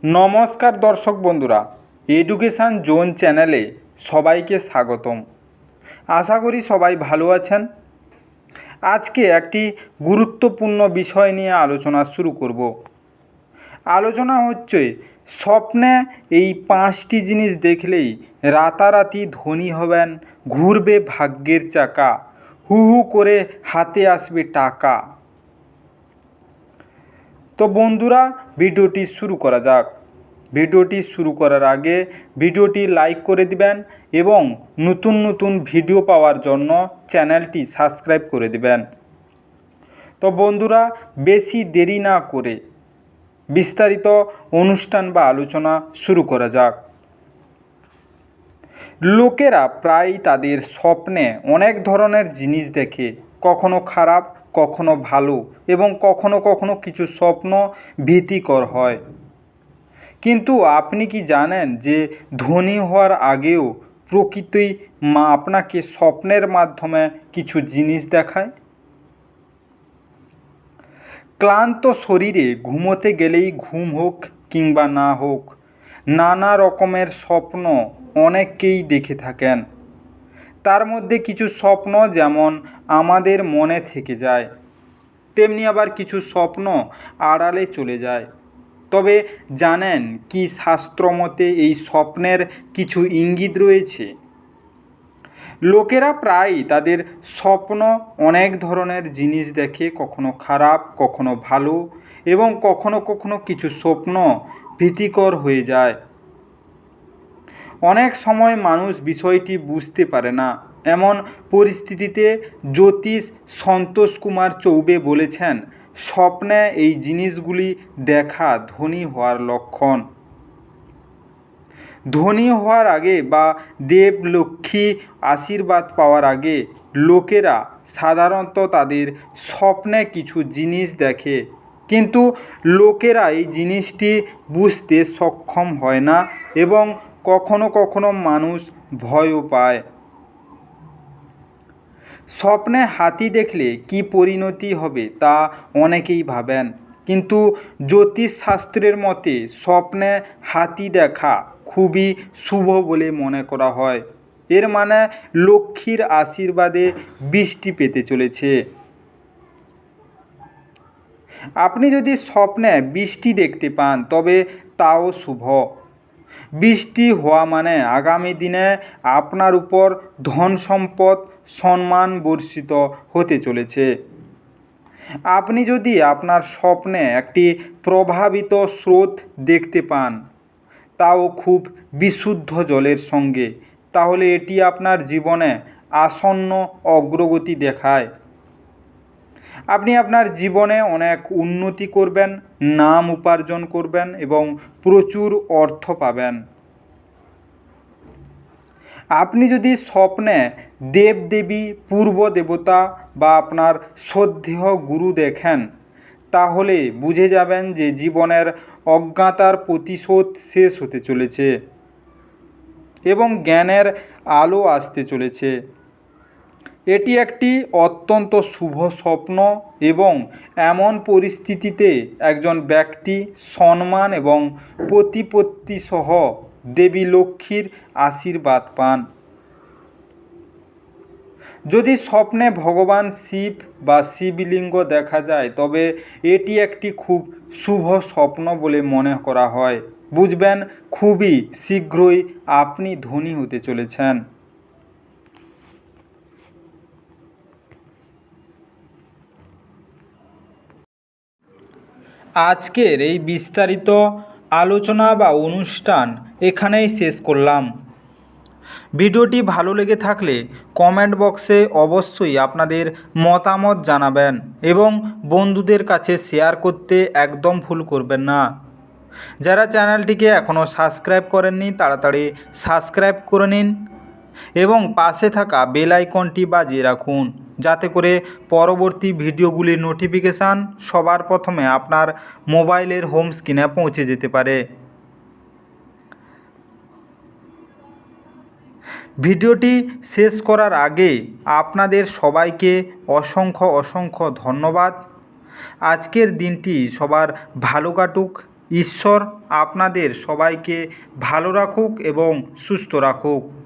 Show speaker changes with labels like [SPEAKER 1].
[SPEAKER 1] নমস্কার দর্শক বন্ধুরা, এডুকেশান জোন চ্যানেলে সবাইকে স্বাগতম। আশা করি সবাই ভালো আছেন। আজকে একটি গুরুত্বপূর্ণ বিষয় নিয়ে আলোচনা শুরু করব। আলোচনা হচ্ছে স্বপ্নে এই 5টি জিনিস দেখলেই রাতারাতি ধনী হবেন, ঘুরবে ভাগ্যের চাকা, হু হু করে হাতে আসবে টাকা। তো বন্ধুরা, ভিডিওটি শুরু করা যাক। ভিডিওটি শুরু করার আগে ভিডিওটি লাইক করে দিবেন এবং নতুন নতুন ভিডিও পাওয়ার জন্য চ্যানেলটি সাবস্ক্রাইব করে দিবেন। তো বন্ধুরা, বেশি দেরি না করে বিস্তারিত অনুষ্ঠান বা আলোচনা শুরু করা যাক। লোকেরা প্রায় তাদের স্বপ্নে অনেক ধরনের জিনিস দেখে, কখনো খারাপ, কখনো ভালো এবং কখনো কখনো কিছু স্বপ্ন ভীতিকর হয়। কিন্তু আপনি কি জানেন যে ধনী হওয়ার আগেও প্রকৃতি আপনাকে স্বপ্নের মাধ্যমে কিছু জিনিস দেখায়? ক্লান্ত শরীরে ঘুমোতে গেলেই ঘুম হোক কিংবা না হোক, নানা রকমের স্বপ্ন অনেকেই দেখে থাকেন। তার মধ্যে কিছু স্বপ্ন যেমন আমাদের মনে থেকে যায়, তেমনি আবার কিছু স্বপ্ন আড়ালে চলে যায়। তবে জানেন কি শাস্ত্রমতে এই স্বপ্নের কিছু ইঙ্গিত রয়েছে? লোকেরা প্রায়ই তাদের স্বপ্ন অনেক ধরনের জিনিস দেখে, কখনো খারাপ, কখনো ভালো এবং কখনো কখনো কিছু স্বপ্ন ভীতিকর হয়ে যায়। অনেক সময় মানুষ বিষয়টি বুঝতে পারে না। এমন পরিস্থিতিতে জ্যোতিষ সন্তোষ কুমার চৌবে বলেছেন, স্বপ্নে এই জিনিসগুলি দেখা ধনী হওয়ার লক্ষণ। ধনী হওয়ার আগে বা দেব লক্ষ্মী আশীর্বাদ পাওয়ার আগে লোকেরা সাধারণত তাদের স্বপ্নে কিছু জিনিস দেখে, কিন্তু লোকেরা এই জিনিসটি বুঝতে সক্ষম হয় না এবং কখনো কখনো মানুষ ভয়ও পায়। স্বপ্নে হাতি দেখলে কি পরিণতি হবে তা অনেকেই ভাবেন, কিন্তু জ্যোতিষশাস্ত্রের মতে স্বপ্নে হাতি দেখা খুবই শুভ বলে মনে করা হয়। এর মানে লক্ষ্মীর আশীর্বাদে বৃষ্টি পেতে চলেছে। আপনি যদি স্বপ্নে বৃষ্টি দেখতে পান তবে তাও শুভ। বৃষ্টি হওয়া মানে আগামী দিনে আপনার উপর ধন সম্পদ সম্মান বর্ষিত হতে চলেছে। আপনি যদি আপনার স্বপ্নে একটি প্রভাবিত স্রোত দেখতে পান, তাও খুব বিশুদ্ধ জলের সঙ্গে, তাহলে এটি আপনার জীবনে আসন্ন অগ্রগতি দেখায়। আপনি আপনার জীবনে অনেক উন্নতি করবেন, নাম উপার্জন করবেন এবং প্রচুর অর্থ পাবেন। আপনি যদি স্বপ্নে দেবদেবী, পূর্ব দেবতা বা আপনার শ্রদ্ধেয় গুরু দেখেন, তাহলে বুঝে যাবেন যে জীবনের অজ্ঞাতার প্রতিশোধ শেষ হতে চলেছে এবং জ্ঞানের আলো আসতে চলেছে। এটি একটি অত্যন্ত শুভ স্বপ্ন এবং এমন পরিস্থিতিতে একজন ব্যক্তি সম্মান এবং প্রতিপত্তি সহ দেবী লক্ষ্মীর আশীর্বাদ পান। যদি স্বপ্নে ভগবান শিব বা শিবলিঙ্গ দেখা যায়, তবে এটি একটি খুব শুভ স্বপ্ন বলে মনে করা হয়। বুঝবেন, খুবই শীঘ্রই আপনি ধনী হতে চলেছেন। আজকের এই বিস্তারিত আলোচনা বা অনুষ্ঠান এখানেই শেষ করলাম। ভিডিওটি ভালো লেগে থাকলে কমেন্ট বক্সে অবশ্যই আপনাদের মতামত জানাবেন এবং বন্ধুদের কাছে শেয়ার করতে একদম ভুল করবেন না। যারা চ্যানেলটিকে এখনও সাবস্ক্রাইব করেননি তাড়াতাড়ি সাবস্ক্রাইব করে নিন এবং পাশে থাকা বেল আইকনটি বাজিয়ে রাখুন, যাতে করে পরবর্তী ভিডিওগুলির নোটিফিকেশান সবার প্রথমে আপনার মোবাইলের হোম স্ক্রিনে পৌঁছে যেতে পারে। ভিডিওটি শেষ করার আগে আপনাদের সবাইকে অসংখ্য অসংখ্য ধন্যবাদ। আজকের দিনটি সবার ভালো কাটুক। ঈশ্বর আপনাদের সবাইকে ভালো রাখুক এবং সুস্থ রাখুক।